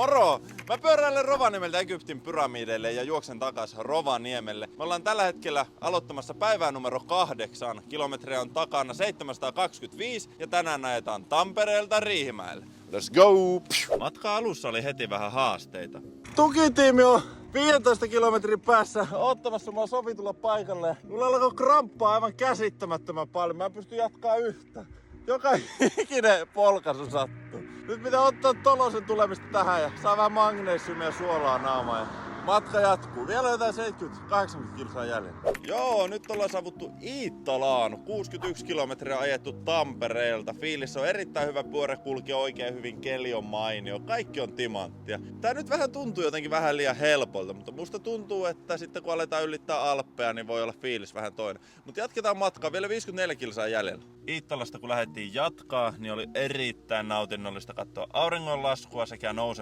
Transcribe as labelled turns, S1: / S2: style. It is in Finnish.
S1: Moro! Mä pyöräilen Rovaniemeltä Egyptin pyramideille ja juoksen takas Rovaniemelle. Me ollaan tällä hetkellä aloittamassa päivää numero 8. Kilometriä on takana 725 ja tänään ajetaan Tampereelta Riihimäelle. Let's go! Matka alussa oli heti vähän haasteita. Tukitiimi on 15 kilometrin päässä ottamassa mua sovitulla paikalle. Mulla alkoi kramppaa aivan käsittämättömän paljon. Mä en pysty jatkaa yhtä. Joka ikinen polkaisu sattuu. Nyt pitää ottaa tolosen tulemista tähän ja saa vähän magnesiumia ja suolaa naamaan. Matka jatkuu. Vielä jotain 70-80 kilsaa jäljellä. Joo, nyt ollaan saavuttu Iittalaan. 61 kilometriä ajettu Tampereelta. Fiilis on erittäin hyvä, pyörä kulkee oikein hyvin, keli on mainio. Kaikki on timanttia. Tää nyt vähän tuntuu jotenkin vähän liian helpolta, mutta musta tuntuu, että sitten kun aletaan ylittää Alppeja, niin voi olla fiilis vähän toinen. Mutta jatketaan matkaa. Vielä 54 kilsaa jäljellä. Iittalasta kun lähdettiin jatkaa, niin oli erittäin nautinnollista katsoa auringonlaskua sekä nousevaa